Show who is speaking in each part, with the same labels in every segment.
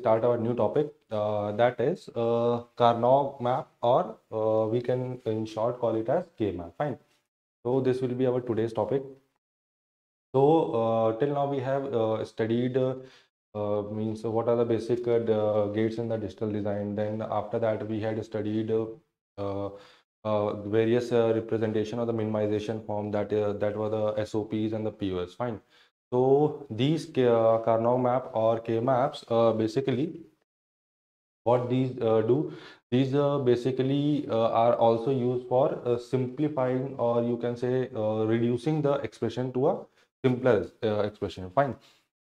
Speaker 1: start our new topic, that is Karnaugh map, or we can in short call it as K map. Fine. So this will be our today's topic. So till now we have studied means what are the basic gates in the digital design. Then after that we had studied various representation of the minimization form, that were the SOPs and the POS. Fine. So these Karnaugh map or K maps, basically what these do, these basically are also used for simplifying, or you can say reducing the expression to a simpler expression. Fine.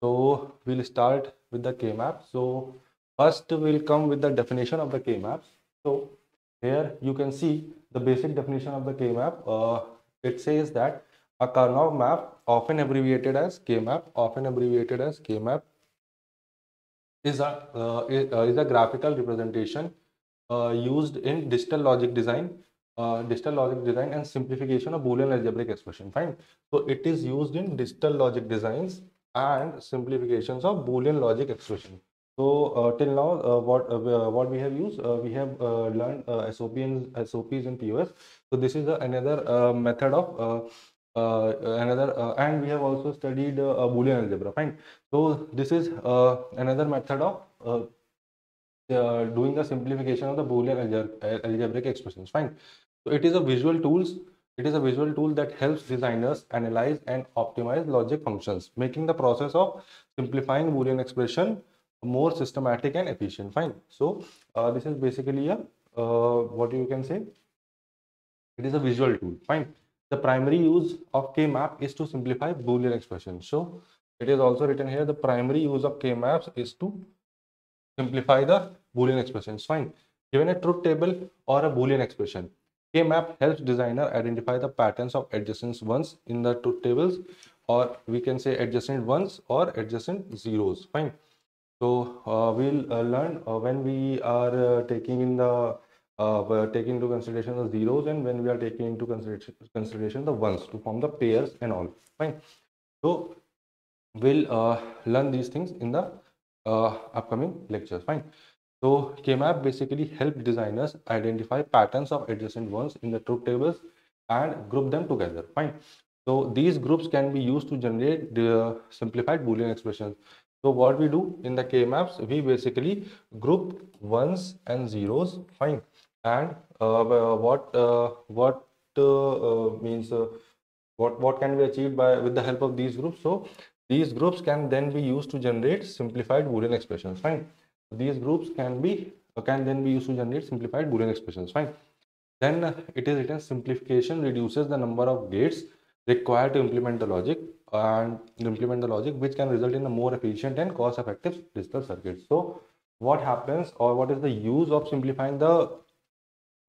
Speaker 1: So we'll start with the K map. So first we'll come with the definition of the K maps. So here you can see the basic definition of the K map. It says that a Karnaugh map, often abbreviated as K map, is a graphical representation used in digital logic design, and simplification of Boolean algebraic expression. Fine. So it is used in digital logic designs and simplifications of Boolean logic expression. So till now, what we have used, we have learned SOPs and POS. So this is another method of and we have also studied Boolean algebra. Fine. So this is another method of doing the simplification of the Boolean algebraic expressions. Fine. So it is a visual tools. It is a visual tool that helps designers analyze and optimize logic functions, making the process of simplifying Boolean expression more systematic and efficient. Fine. So this is basically a what you can say. It is a visual tool. Fine. The primary use of K map is to simplify Boolean expressions. So it is also written here, the primary use of K maps is to simplify the Boolean expressions. Fine. Given a truth table or a Boolean expression, K map helps designer identify the patterns of adjacent ones in the truth tables, or we can say adjacent ones or adjacent zeros. Fine. So we'll learn when we are taking into consideration the zeros, and when we are taking into consideration the ones to form the pairs and all. Fine. So we'll learn these things in the upcoming lectures. Fine. So K-map basically help designers identify patterns of adjacent ones in the truth tables and group them together. Fine. So these groups can be used to generate the simplified Boolean expressions. So what we do in the K-maps, we basically group ones and zeros. Fine. And what can be achieved with the help of these groups? So these groups can then be used to generate simplified Boolean expressions. Fine. These groups can then be used to generate simplified Boolean expressions. Fine. Then it is written, simplification reduces the number of gates required to implement the logic, which can result in a more efficient and cost-effective digital circuit. So what happens, or what is the use of simplifying the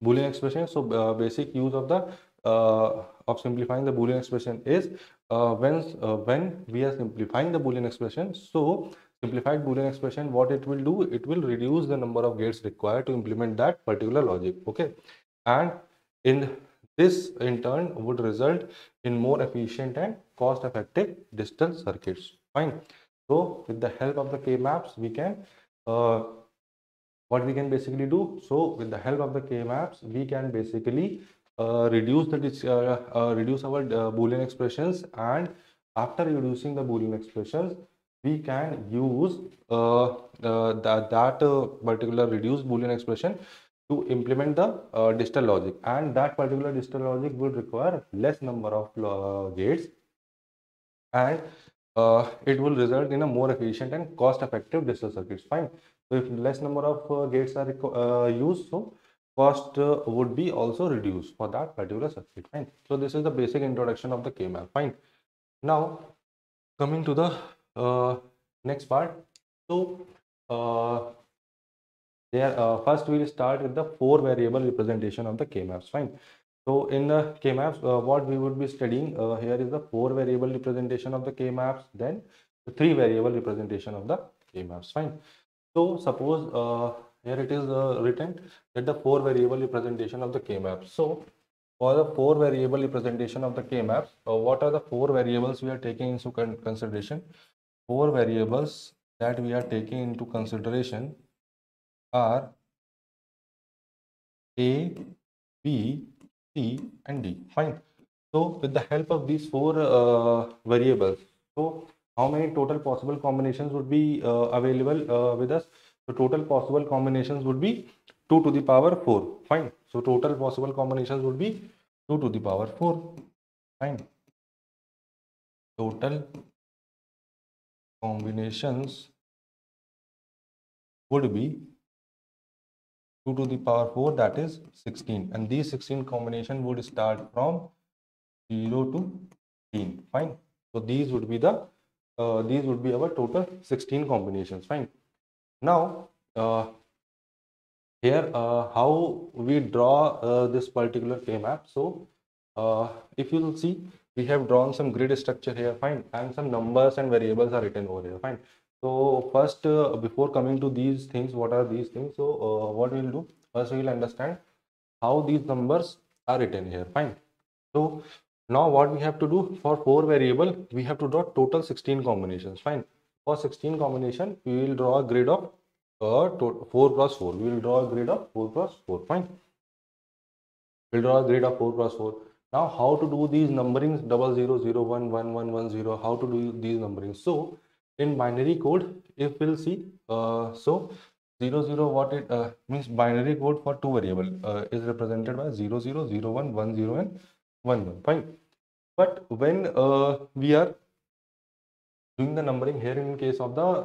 Speaker 1: Boolean expression? So basic use of the of simplifying the Boolean expression is when we are simplifying the Boolean expression. So simplified Boolean expression, what it will do, it will reduce the number of gates required to implement that particular logic. Okay, and in this in turn would result in more efficient and cost-effective digital circuits. Fine. So with the help of the K maps, we can what we can basically do. So with the help of the K maps, we can basically reduce our Boolean expressions, and after reducing the Boolean expressions, we can use that particular reduced Boolean expression to implement the digital logic, and that particular digital logic would require less number of gates, and it will result in a more efficient and cost-effective digital circuits. Fine. So if less number of gates are used, so cost would be also reduced for that particular circuit. Fine. So this is the basic introduction of the K-map. Fine. Now coming to the next part. So first we will start with the 4 variable representation of the K-maps. Fine. So in the K-maps, what we would be studying here is the 4 variable representation of the K-maps, then the 3 variable representation of the K-maps. Fine. So suppose here it is written that the 4 variable representation of the K-maps. So for the 4 variable representation of the K-maps, what are the 4 variables we are taking into consideration? 4 variables that we are taking into consideration are A, B, C, and D. Fine. So with the help of these four variables, so how many total possible combinations would be available with us? So total possible combinations would be 2 to the power 4. Fine. So total possible combinations would be 2 to the power 4. Fine. Total combinations would be 2 to the power 4, that is 16, and these 16 combination would start from 0 to 15. Fine. So these would be our total 16 combinations. Fine. Now here how we draw this particular K map. So if you will see, we have drawn some grid structure here. Fine. And some numbers and variables are written over here. Fine. So first, before coming to these things, what are these things? So what we will do, first we will understand how these numbers are written here. Fine. So now what we have to do, for 4 variable, we have to draw total 16 combinations. Fine. For 16 combination, we will draw a grid of 4 cross 4. We will draw a grid of 4 cross 4. Fine. We'll draw a grid of 4 cross 4. Now how to do these numberings, 00, 01, 11, 10, how to do these numberings? So in binary code, if we'll see, so 00, what it means, binary code for 2 variable is represented by 00, 01, 10, and 11. Fine. But when we are doing the numbering here in case of the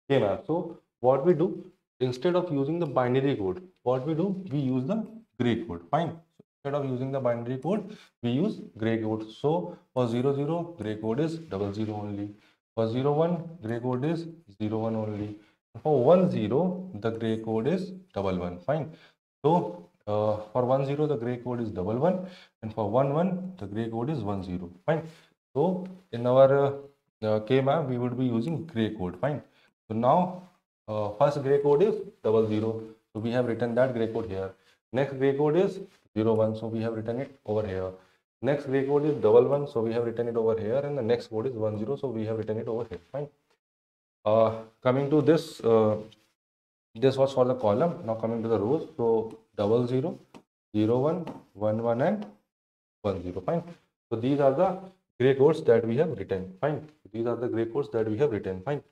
Speaker 1: K map, so what we do, instead of using the binary code, what we do, we use the gray code. Fine. So instead of using the binary code, we use gray code. So for 00, gray code is 00 only. For 01, gray code is 01 only. For 10, the gray code is 11. Fine. So for 10, the gray code is 11, and for 11, the gray code is 10. Fine. So in our K map, we would be using gray code. Fine. So now first gray code is 00. So we have written that gray code here. Next gray code is 01. So we have written it over here. Next gray code is 11. So we have written it over here. And the next code is 10. So we have written it over here. Fine. Coming to this, this was for the column. Now coming to the rows. So 00, 01, 11, and 10. Fine. So these are the gray codes that we have written. Fine. These are the gray codes that we have written. Fine.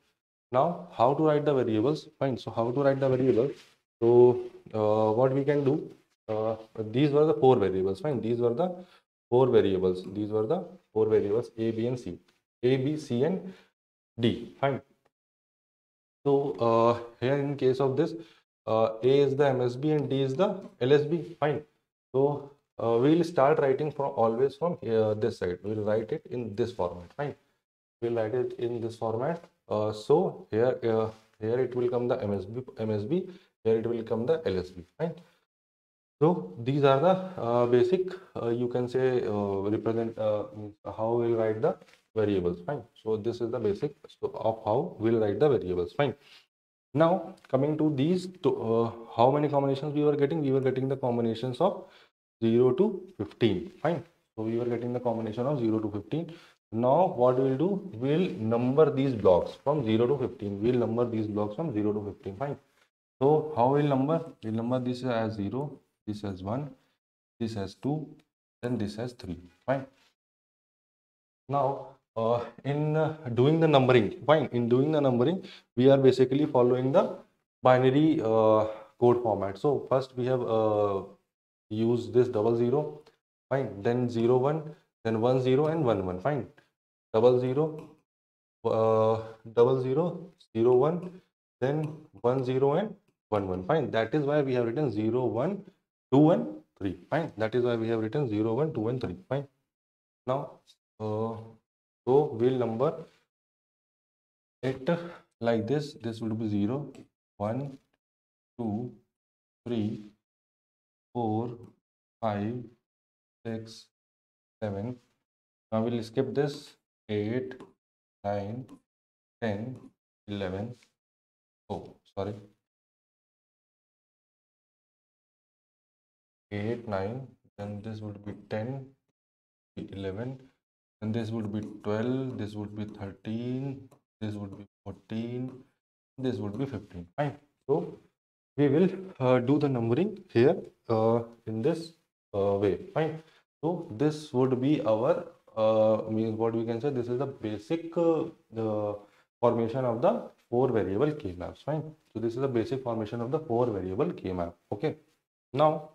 Speaker 1: Now how to write the variables? Fine. So how to write the variables? So what we can do? These were the 4 variables. Fine. These were the 4 variables. These were the 4 variables A, B, and C. A, B, C, and D. Fine. So here in case of this, A is the MSB and D is the LSB. Fine. So we will start writing from always from this side. We will write it in this format. Fine. We will write it in this format. So here it will come the MSB. Here it will come the LSB. Fine. So these are the basic, you can say, represent how we'll write the variables. Fine. So this is the basic of how we'll write the variables. Fine. Now coming to these, how many combinations we were getting? We were getting the combinations of 0 to 15. Fine. So we were getting the combination of 0 to 15. Now what we will do, we'll number these blocks from 0 to 15. We'll number these blocks from 0 to 15. Fine. So how we'll number? We'll number this as 0, this as 1, this as 2, then this as 3. Fine. Now in doing the numbering, fine, in doing the numbering, we are basically following the binary code format. So first we have used this 00, fine, then 01, then 10, and 11. Fine. 00, 00, 01, then 10, and 11. Fine. That is why we have written 0, 1, 2, and 3. Fine. That is why we have written 0, 1, 2, and 3. Fine. Now so we'll number it like this. This will be 0, 1, 2, 3, 4, 5, 6, 7. Now we'll skip this 8, 9, 10, 11. Oh, sorry. 8, 9, then this would be 10, 11, and this would be 12, this would be 13, this would be 14, this would be 15. Fine. So we will do the numbering here in this way. Fine. So this would be our means what we can say. This is the basic formation of the four variable key maps. Fine. So this is the basic formation of the four variable key map. Okay. Now,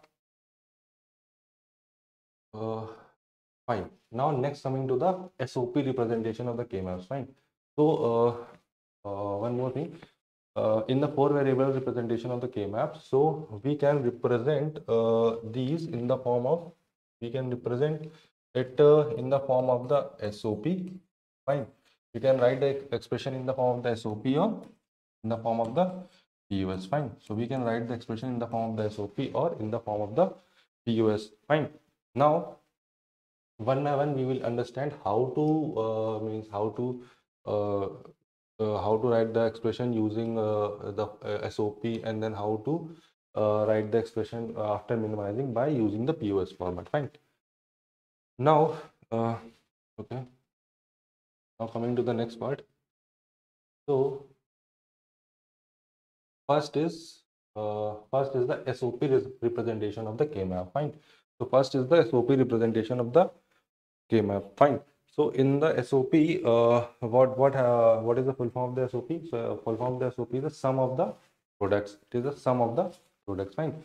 Speaker 1: fine. Now next coming to the SOP representation of the key maps. Fine. So one more thing. In the four variable representation of the K-map, so we can represent these in the form of, we can represent it in the form of the SOP. Fine. You can write the expression in the form of the SOP or in the form of the POS. Fine. So we can write the expression in the form of the SOP or in the form of the POS. Fine. Now, one by one, we will understand how to uh, how to write the expression using the SOP, and then how to write the expression after minimizing by using the POS format. Fine. Now, okay. Now coming to the next part. So first is the SOP representation of the K-map. Fine. So first is the SOP representation of the K-map. Fine. So in the SOP, what is the full form of the SOP? So full form of the SOP is the sum of the products. It is the sum of the products. Fine.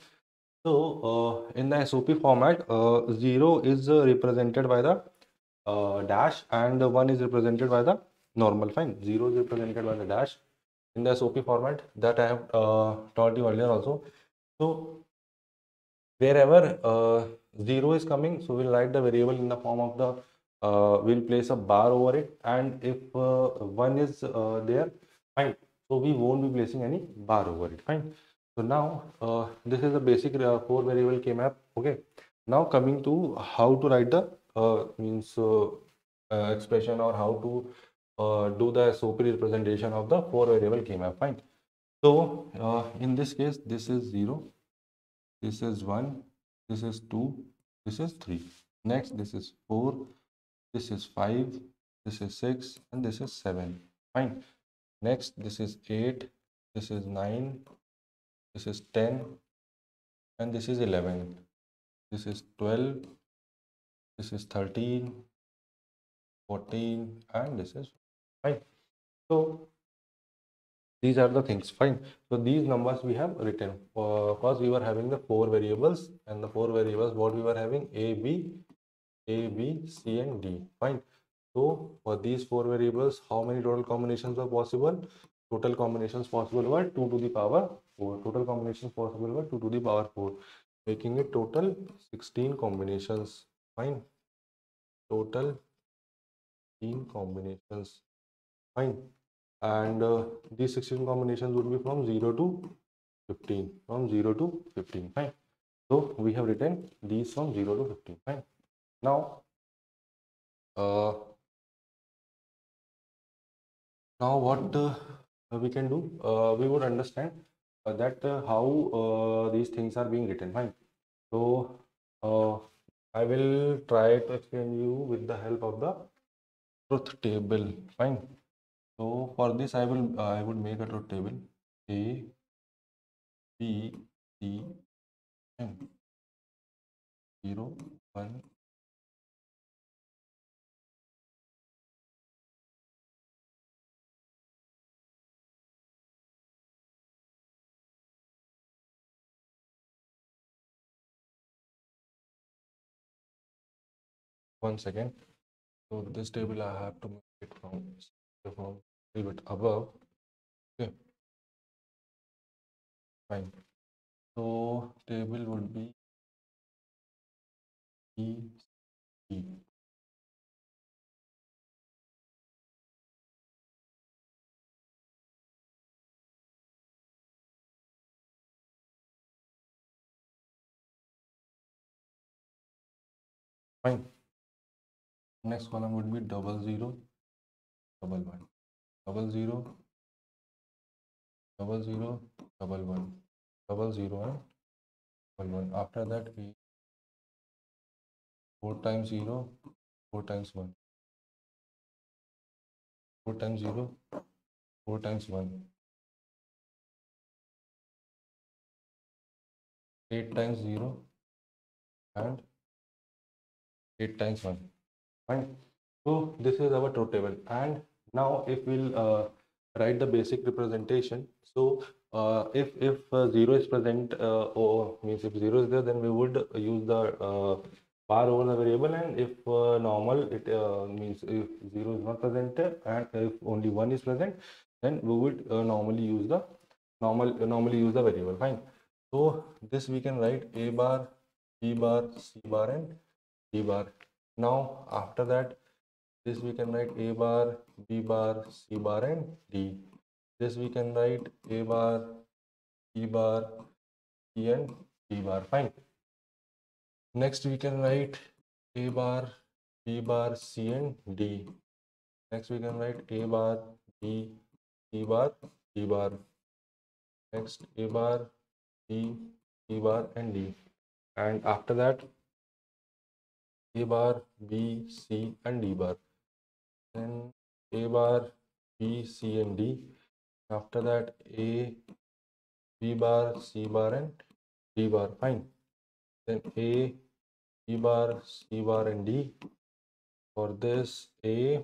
Speaker 1: So in the SOP format, 0 is represented by the dash, and 1 is represented by the normal. Fine. 0 is represented by the dash in the SOP format that I have taught you earlier also. So wherever 0 is coming, so we'll write the variable in the form of the we'll place a bar over it, and if 1 is there, fine, so we won't be placing any bar over it. Fine. So now this is the basic four variable K map. Okay. Now coming to how to write the expression, or how to do the SOP representation of the four variable K map. Fine. So in this case, this is 0, this is 1, this is 2, this is 3. Next, this is 4, this is 5, this is 6, and this is 7. Fine. Next, this is 8, this is 9, this is 10, and this is 11. This is 12, this is 13, 14, and this is fine. So these are the things. Fine. So these numbers we have written. First we were having the four variables, and the four variables what we were having: A, B, C, and D. Fine. So for these four variables, how many total combinations were possible? Total combinations possible were 2 to the power 4. Total combinations possible were 2 to the power 4, making it total 16 combinations. Fine. Total 16 combinations. Fine. And these 16 combinations would be from 0 to 15. From 0 to 15. Fine. So we have written these from 0 to 15. Fine. Now, what we can do, we would understand that how these things are being written. Fine. So I will try to explain you with the help of the truth table. Fine. So for this, I would make a truth table: A, B, C, and 0, 1. One second. So this table I have to make it from a little bit above. Okay, fine. So table would be E, C. Fine. Next column would be 00, 11, 00, 00, 11, 00, and 11. After that, we 4 times 0, 4 times 1, 4 times 0, 4 times 1, 8 times 0, and 8 times 1. Fine. So this is our truth table. And now if we'll write the basic representation. So if 0 is present, or means if 0 is there, then we would use the bar over the variable, and if normal, it means if 0 is not present and if only 1 is present, then we would normally use the variable. Fine. So this we can write a bar, b bar, c bar, and d bar. Now after that, this we can write a bar, b bar, c bar, and d. This we can write a bar, b bar, c, and d bar. Fine. Next we can write a bar, b bar, c, and d. Next we can write a bar, b, c bar, d bar. Next a bar, b, c bar, and d. And after that, a bar, b, c, and d bar. Then a bar, b, c, and d. After that, a, b bar, c bar, and d bar. Fine. Then a, b bar, c bar, and d. For this, a,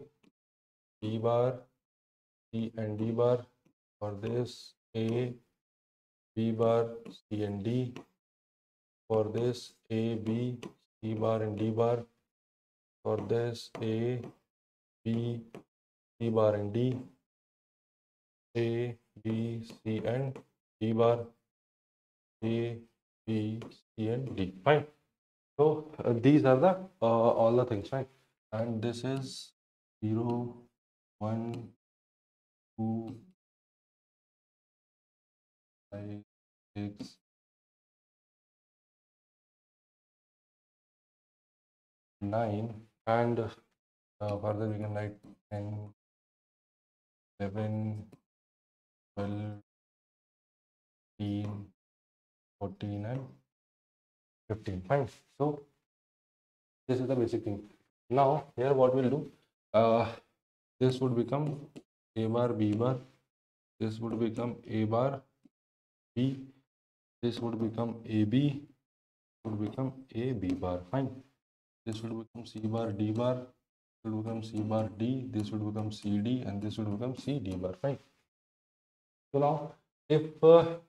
Speaker 1: b bar, c, and d bar. For this, a, b bar, c, and d. For this, a, b, c bar, and d bar. For this, a, b, c bar, and d. A, B, C, and D bar. A, B, C, and D. Fine. So these are the all the things. Fine. And this is 0, 1, 2, 5, 6, 9, and further we can write 10, 11, 12, 13, 14, and 15. Fine. So this is the basic thing. Now here what we'll do, this would become a bar, b bar. This would become a bar, b. This would become a b. Would become a b bar. Fine. This would become c bar, d bar. This would become c bar, d. This would become c d, and this would become c d bar. Fine. So now, if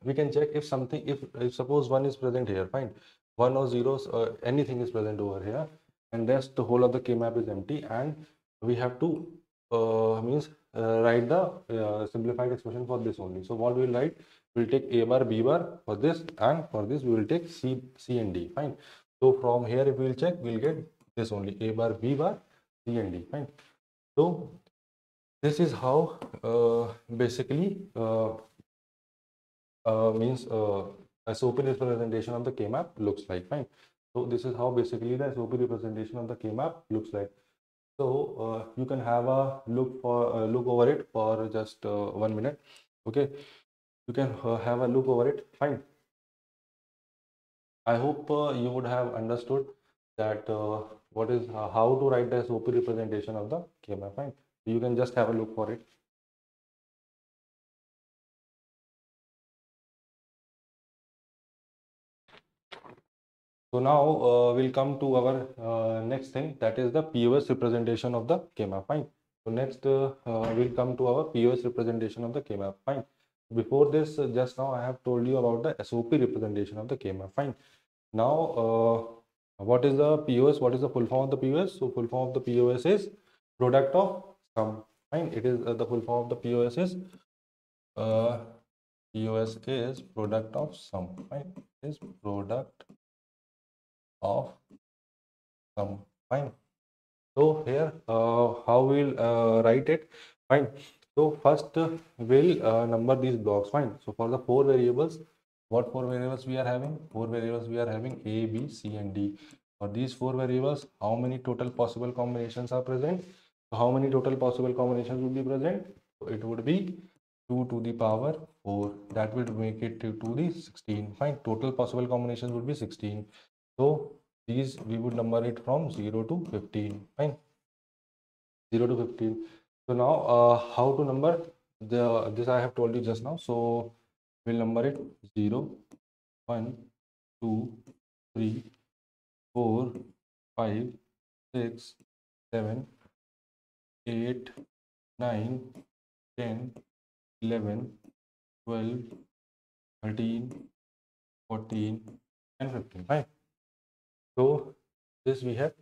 Speaker 1: we can check if something, if suppose 1 is present here, fine, 1 or 0s, anything is present over here, and rest the whole of the K map is empty, and we have to means write the simplified expression for this only. So what we will write, we'll take a bar, b bar for this, and for this we will take c, and d. Fine. So from here, if we will check, we'll get this only, a bar, b bar, c, and d. Fine. So this is how basically means SOP representation of the K map looks like. Fine. So this is how basically the SOP representation of the K map looks like. So you can have a look over it for just 1 minute. Okay, you can have a look over it. Fine. I hope you would have understood that what is how to write the SOP representation of the K map. Fine. You can just have a look for it. So now we'll come to our next thing, that is the POS representation of the K map. Fine. So next we'll come to our POS representation of the K map. Fine. Before this, just now I have told you about the SOP representation of the K map. Fine. Now what is the POS? What is the full form of the POS? So full form of the POS is product of sum. Fine. It is the full form of the POS is product of sum. Fine. It is product of sum. Fine. So here how we'll write it. Fine. So first we'll number these blocks. Fine. So for the 4 variables, what 4 variables we are having? 4 variables we are having, a, b, c, and d. For these 4 variables, how many total possible combinations are present? So how many total possible combinations would be present? So it would be 2 to the power 4. That will make it to the 16. Fine. Total possible combinations would be 16. So these we would number it from 0 to 15. Fine. 0 to 15. So now how to number this I have told you just now. So we'll number it 0, 1, 2, 3, 4, 5, 6, 7, 8, 9, 10, 11, 12, 13, 14, and 15. Fine. So this we have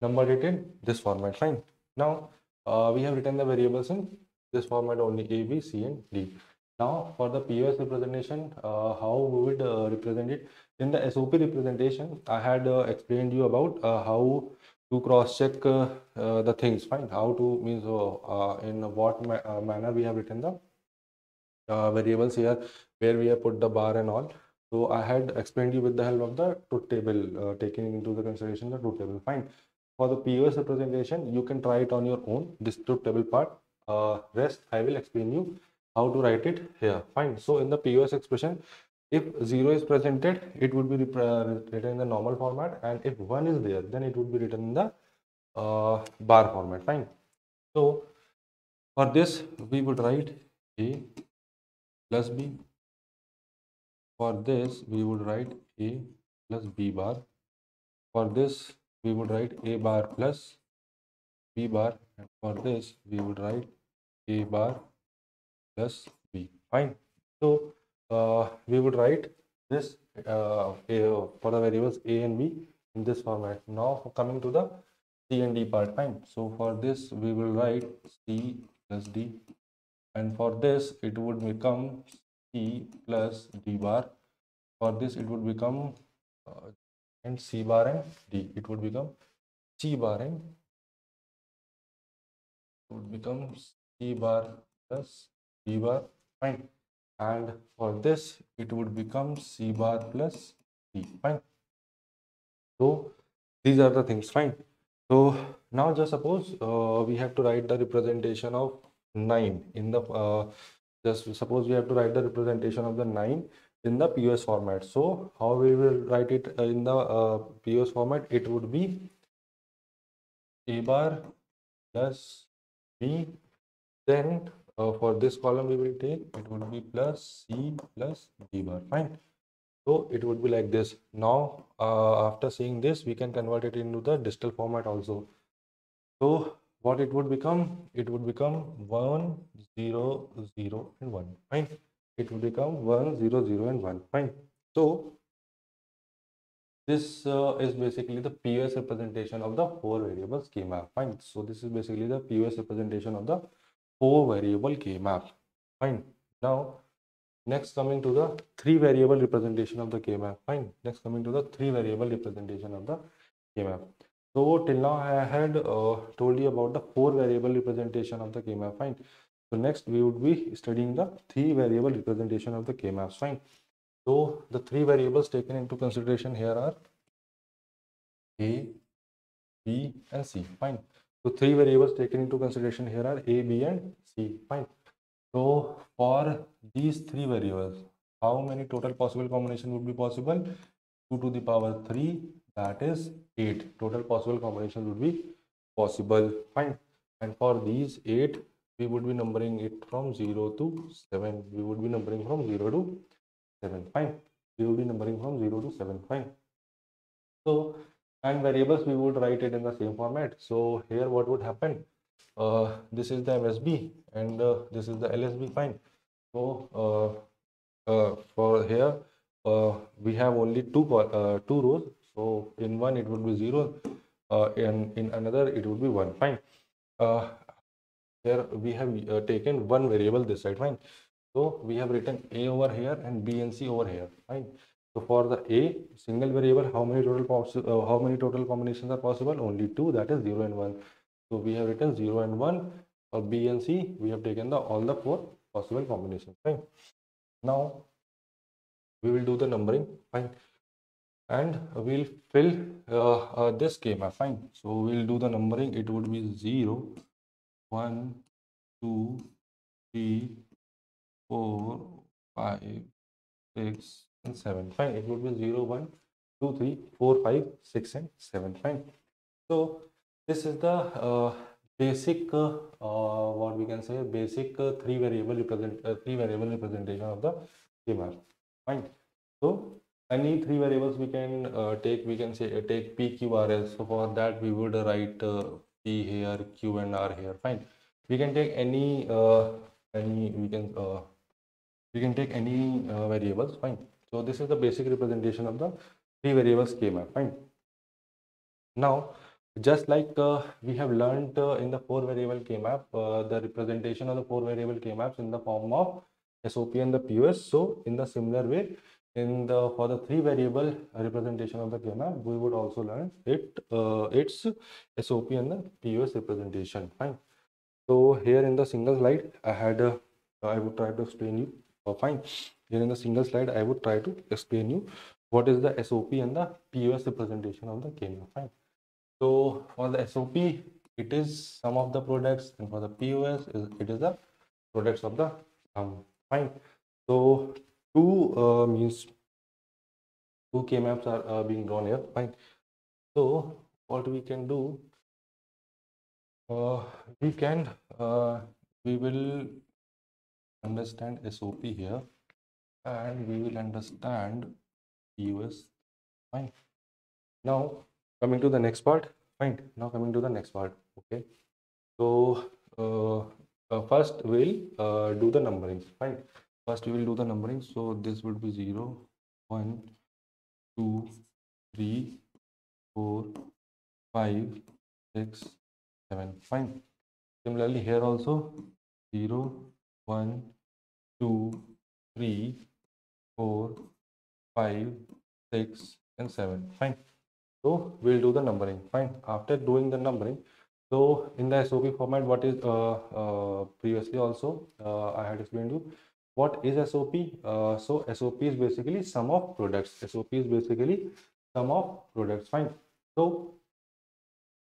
Speaker 1: numbered it in this format. Fine. Now we have written the variables in this format only: A, B, C, and D. Now for the POS representation, how we would represent it in the SOP representation. I had explained you about how to cross check the things. Fine. How to means in what manner we have written the variables here, where we have put the bar and all. So I had explained you with the help of the truth table, taking into the consideration the truth table. Fine. For the POS representation, you can try it on your own, this truth table part. Rest I will explain you how to write it here. Fine. So in the POS expression, if 0 is presented, it would be written in the normal format, and if 1 is there, then it would be written in the bar format. Fine. So for this, we would write A plus B. For this, we would write A plus B bar. For this, we would write A bar plus B bar. And for this, we would write A bar plus B. Fine. So we would write this for the variables A and B in this format. Now coming to the C and D part. Fine. So for this, we will write C plus D. And for this, it would become C plus D bar. For this, it would become and C bar and D. It would become C bar and it would become C bar plus D bar. Fine. And for this, it would become C bar plus D. Fine. So these are the things. Fine. So now just suppose we have to write the representation of 9 in the just suppose we have to write the representation of the 9 in the POS format. So how we will write it in the POS format? It would be A bar plus B. Then for this column we will take, it would be plus C plus D bar. Fine. So it would be like this. Now after seeing this, we can convert it into the digital format also. So what it would become? It would become 1, 0, 0, and 1. Fine. It would become 1, 0, 0, and 1. Fine. So this is basically the POS representation of the 4 variable schema. Fine. So this is basically the POS representation of the 4 variable K map. Fine. Now next coming to the 3 variable representation of the K map. Fine. Next coming to the 3 variable representation of the K map. So till now I had told you about the 4 variable representation of the K map. Fine. So next we would be studying the 3 variable representation of the K maps. Fine. So the 3 variables taken into consideration here are A, B, and C. Fine. So 3 variables taken into consideration here are A, B, and C. Fine. So for these 3 variables, how many total possible combination would be possible? 2 to the power 3, that is 8. Total possible combinations would be possible. Fine. And for these 8, we would be numbering it from 0 to 7. We would be numbering from 0 to 7. Fine. We will be numbering from 0 to 7. Fine. So, and variables, we would write it in the same format. So here what would happen? This is the MSB and this is the LSB. Fine. So for here we have only two rows. So in one it would be 0, and in another it would be 1. Fine. Here we have taken one variable this side. Fine. So we have written A over here and B and C over here. Fine. So for the A single variable, how many total combinations are possible? Only 2. That is 0 and 1. So we have written 0 and 1. For B and C, we have taken all the 4 possible combinations. Fine. Now we will do the numbering. Fine. And we'll fill this schema. Fine. So we'll do the numbering. It would be 0, 1, 2, 3, 4, 5, 6, and 7. Fine. It would be 0, 1, 2, 3, 4, 5, 6, and 7. Fine. So this is the basic what we can say, basic three variable representation of the schema. Fine. So any three variables we can take. We can say take P, Q, R, S. So for that we would write P here, Q and R here. Fine. We can take any we can take any variables. Fine. So this is the basic representation of the three variable schema. Fine. Now, just like we have learned in the four variable K-map, the representation of the four variable K-maps in the form of SOP and the POS. So in the similar way, in the for the three variable representation of the K-map, we would also learn its SOP and the POS representation. Fine. So here in the single slide, I would try to explain you. Fine. Here in the single slide, I would try to explain you what is the SOP and the POS representation of the K-map. Fine. So for the SOP, it is sum of the products, and for the POS, it is the products of the sum. Fine. So means two K maps are being drawn here. Fine. So what we can do, we can we will understand SOP here, and we will understand POS. Fine. Now coming to the next part. Fine. Now coming to the next part. Okay. So first we'll do the numbering. Fine. First we will do the numbering. So this would be 0, 1, 2, 3, 4, 5, 6, 7. Fine. Similarly here also 0, 1, 2, 3, 4, 5, 6 and 7. Fine. So we'll do the numbering. Fine. After doing the numbering, so in the SOP format, what is previously also I had explained you what is SOP. So SOP is basically sum of products. SOP is basically sum of products. Fine. So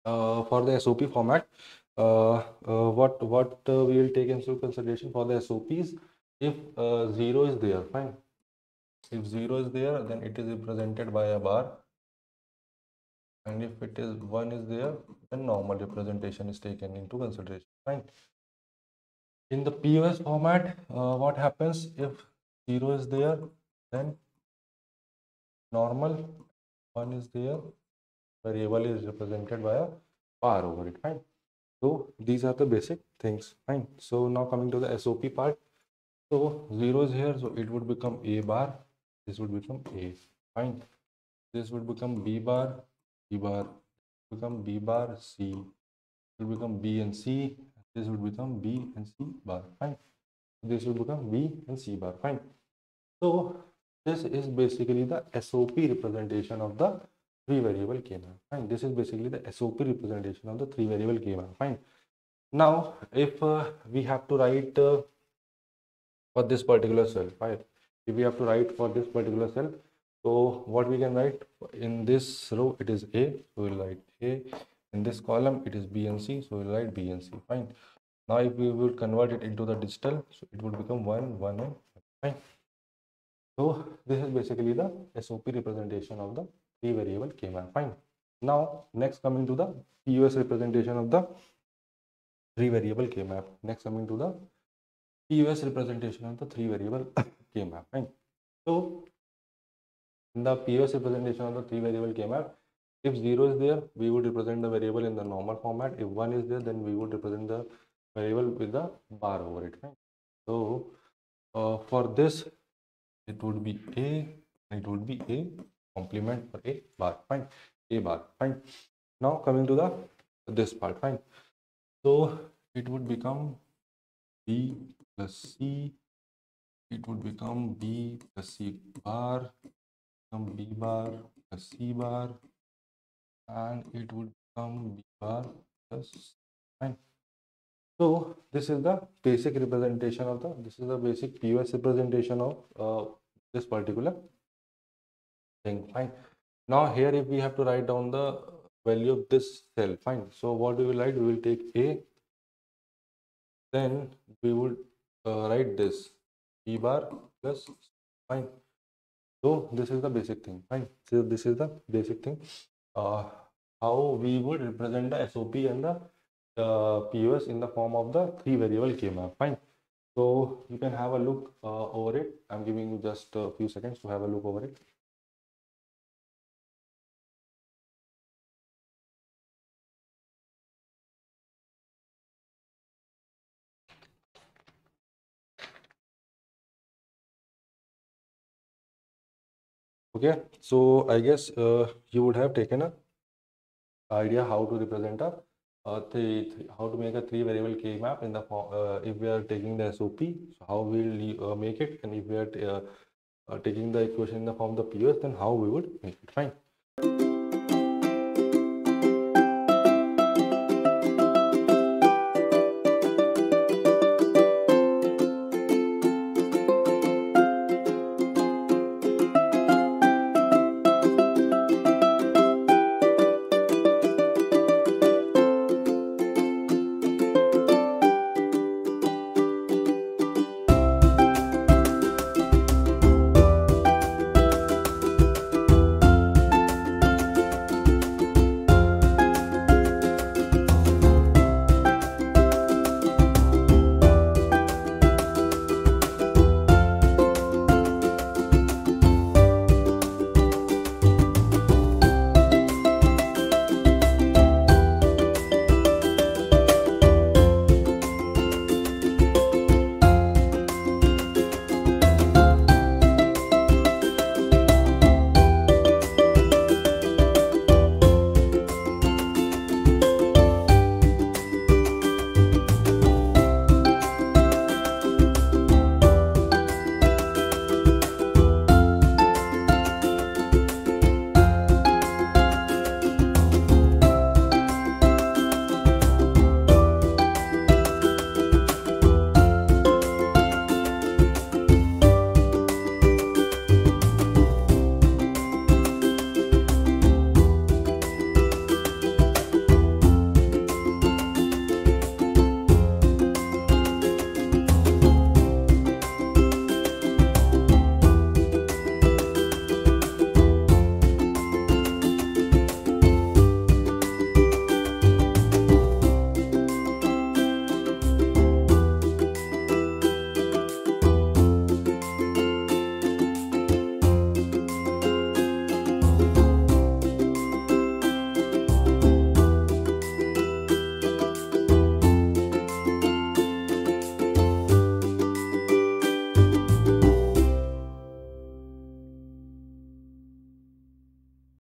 Speaker 1: for the SOP format, what we will take into consideration for the SOPs, if 0 is there. Fine. If 0 is there, then it is represented by a bar. And if it is 1 is there, then normal representation is taken into consideration. Fine. In the POS format, what happens if 0 is there, then normal, 1 is there, variable is represented by a bar over it. Fine. So these are the basic things. Fine. So now coming to the SOP part. So 0 is here, so it would become A bar. This would become A. Fine. This would become B bar, B bar, become B bar, C. It will become B and C. This would become B and C bar. Fine. This will become B and C bar. Fine. So this is basically the SOP representation of the three variable K-map. Fine. This is basically the SOP representation of the three variable K-map. Fine. Now, if we have to write for this particular cell, right? If we have to write for this particular cell, so what we can write in this row, it is A, so we'll write A. In this column, it is B and C, so we'll write B and C. Fine. Now, if we would convert it into the digital, so it would become 1, 1 and fine. So this is basically the SOP representation of the three variable K-map. Fine. Now, next coming to the POS representation of the three variable K-map. Next coming to the POS representation of the three variable K-map. Fine. So in the POS representation of the three variable K-map, if 0 is there, we would represent the variable in the normal format. If 1 is there, then we would represent the variable with the bar over it. Right? So for this, it would be A, it would be A complement for A bar. Fine. A bar. Fine. Now coming to the this part. Fine. So it would become B plus C. It would become B plus C bar, become B bar plus C bar, and it would become B bar plus C. Fine. So this is the basic representation of this is the basic POS representation of this particular thing. Fine. Now here, if we have to write down the value of this cell, fine. So what we will write? We will take A, then we would write this B bar plus C. Fine. So this is the basic thing. Fine. So this is the basic thing. How we would represent the SOP and the POS in the form of the 3 variable K map. Fine. So you can have a look over it. I'm giving you just a few seconds to have a look over it. Okay, so I guess you would have taken a idea how to represent a how to make a 3 variable K map in the form if we are taking the SOP. So how we'll make it, and if we are taking the equation in the form of the POS, then how we would make it. Fine.